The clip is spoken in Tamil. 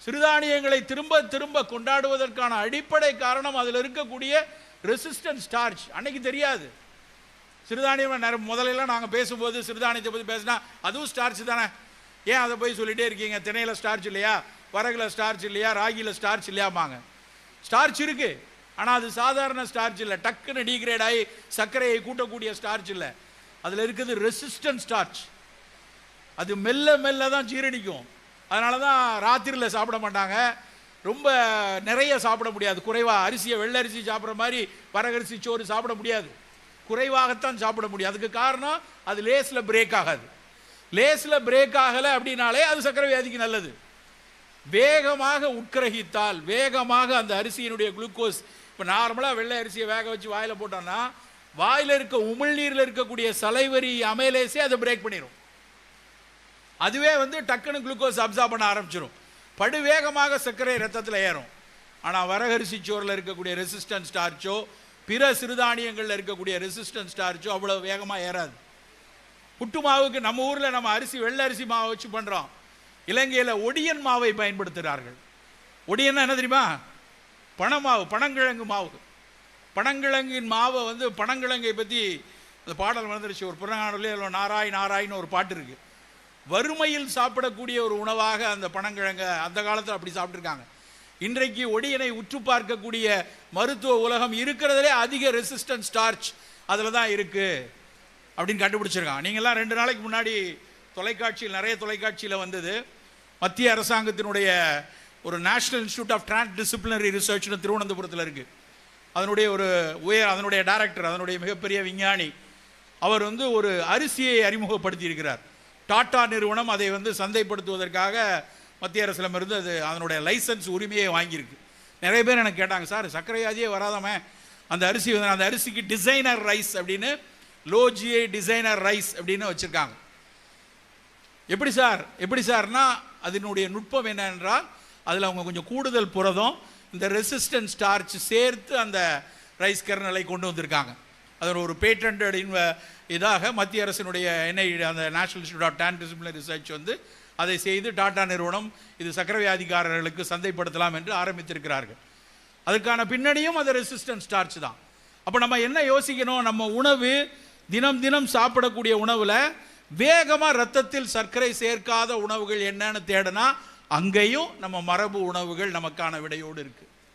சிறுதானியங்களை திரும்ப திரும்ப கொண்டாடுவதற்கான அடிப்படை காரணம் அதில் இருக்கக்கூடிய ரெசிஸ்டன்ட் ஸ்டார்ச். அன்னைக்கு தெரியாது. சிறுதானியம் முதல்ல நாங்கள் பேசும்போது சிறுதானியத்தை பற்றி பேசினா அதுவும் ஸ்டார்ச் தானே, ஏன் அதை போய் சொல்லிகிட்டே இருக்கீங்க, திணையில் ஸ்டார்ச் இல்லையா, வரகுல ஸ்டார்ச் இல்லையா, ராகியில் ஸ்டார்ச் இல்லையாமாங்க. ஸ்டார்ச் இருக்குது, ஆனால் அது சாதாரண ஸ்டார்ச் இல்லை, டக்குன்னு டீக்ரேட் ஆகி சர்க்கரையை கூட்டக்கூடிய ஸ்டார்ச் இல்லை. அதில் இருக்குது ரெசிஸ்டன்ட் ஸ்டார்ச். அது மெல்ல மெல்ல தான் ஜீரணிக்கும். அதனால தான் ராத்திரியில் சாப்பிட மாட்டாங்க, ரொம்ப நிறைய சாப்பிட முடியாது, குறைவாக. அரிசியை வெள்ளை அரிசி சாப்பிட்ற மாதிரி வரகரிசி சோறு சாப்பிட முடியாது, குறைவாகத்தான் சாப்பிட முடியும். அதுக்கு காரணம் அது லேஸில் பிரேக் ஆகாது. லேஸில் பிரேக் ஆகலை அப்படின்னாலே அது சர்க்கரை வியாதிக்கு நல்லது. வேகமாக உட்கிரகித்தால், வேகமாக அந்த அரிசியினுடைய குளுக்கோஸ், இப்போ நார்மலாக வெள்ளை அரிசியை வேக வச்சு வாயில் போட்டோம்னா வாயில் இருக்க உமிழ்நீரில் இருக்கக்கூடிய சலைவரி அமைலேஸே அதை பிரேக் பண்ணிடும். அதுவே டக்குன்னு குளுக்கோஸ் அப்சார்ப் பண்ண ஆரம்பிச்சிடும். படு வேகமாக சர்க்கரை ரத்தத்தில் ஏறும். ஆனால் வரகரிசி சோறில் இருக்கக்கூடிய ரெசிஸ்டன்ட் ஸ்டார்ச்சோ பிற சிறுதானியங்களில் இருக்கக்கூடிய ரெசிஸ்டன்ட் ஸ்டார்ச்சோ அவ்வளோ வேகமாக ஏறாது. புட்டு மாவுக்கு நம்ம ஊரில் நம்ம அரிசி வெள்ளை அரிசி மாவை வச்சு பண்ணுறோம். இலங்கையில் ஒடியன் மாவை பயன்படுத்துகிறார்கள். ஒடியன்னா என்ன தெரியுமா? பணமாவு, பனங்கிழங்கு மாவு. பனங்கிழங்கின் மாவை பனங்கிழங்கை பற்றி அந்த பாடல் வந்துருச்சு ஒரு புறநானூரில். அதில் நாராய் நாராயின்னு ஒரு பாட்டு இருக்குது. வறுமையில் சாப்பிடக்கூடிய ஒரு உணவாக அந்த பனங்கிழங்கை அந்த காலத்தில் அப்படி சாப்பிட்ருக்காங்க. இன்றைக்கு ஒடியனை உற்று பார்க்கக்கூடிய மருத்துவ உலகம் இருக்கிறதுலே அதிக ரெசிஸ்டன்ட் ஸ்டார்ச் அதில் தான் இருக்குது அப்படின்னு கண்டுபிடிச்சிருக்காங்க. நீங்கள்லாம் 2 நாளைக்கு முன்னாடி தொலைக்காட்சியில், நிறைய தொலைக்காட்சியில் வந்தது, மத்திய அரசாங்கத்தினுடைய ஒரு நேஷனல் இன்ஸ்டியூட் ஆஃப் டிரான்ஸ்டிசிப்ளினரி ரிசர்ச்னு திருவனந்தபுரத்தில் இருக்குது. அதனுடைய டைரக்டர், அதனுடைய மிகப்பெரிய விஞ்ஞானி, அவர் ஒரு அரிசியை அறிமுகப்படுத்தி இருக்கிறார். டாடா நிறுவனம் அதை சந்தைப்படுத்துவதற்காக மத்திய அரசிடமிருந்து அது அதனுடைய லைசன்ஸ் உரிமையை வாங்கியிருக்கு. நிறைய பேர் எனக்கு கேட்டாங்க, சார் சர்க்கரை வியாதியே வராதாமே அந்த அரிசி, அந்த அரிசிக்கு டிசைனர் ரைஸ் அப்படின்னு, லோஜியே டிசைனர் ரைஸ் அப்படின்னு வச்சுருக்காங்க. எப்படி சார்னா அதனுடைய நுட்பம் என்னென்றால் அதில் அவங்க கொஞ்சம் கூடுதல் புரதம், இந்த ரெசிஸ்டன்ட் ஸ்டார்ச் சேர்த்து அந்த ரைஸ் கர்னலை கொண்டு வந்திருக்காங்க. அதில் ஒரு பேட்டன்ட் இதாக மத்திய அரசினுடைய அந்த நேஷனல் இன்ஸ்டியூட் ஆஃப் டிரான்ஸ்டிசிப்ளினரி ரிசர்ச் அதை செய்து டாடா நிறுவனம் இது சர்க்கரை வியாதிக்காரர்களுக்கு சந்தைப்படுத்தலாம் என்று ஆரம்பித்திருக்கிறார்கள். அதுக்கான பின்னணியும் அது ரெசிஸ்டன்ட் ஸ்டார்ச் தான். அப்போ நம்ம என்ன யோசிக்கணும், நம்ம உணவு தினம் தினம் சாப்பிடக்கூடிய உணவில் வேகமாக ரத்தத்தில் சர்க்கரை சேர்க்காத உணவுகள் என்னன்னு தேடினா அங்கேயும் நம்ம மரபு உணவுகள் நமக்கான விடையோடு இருக்குது.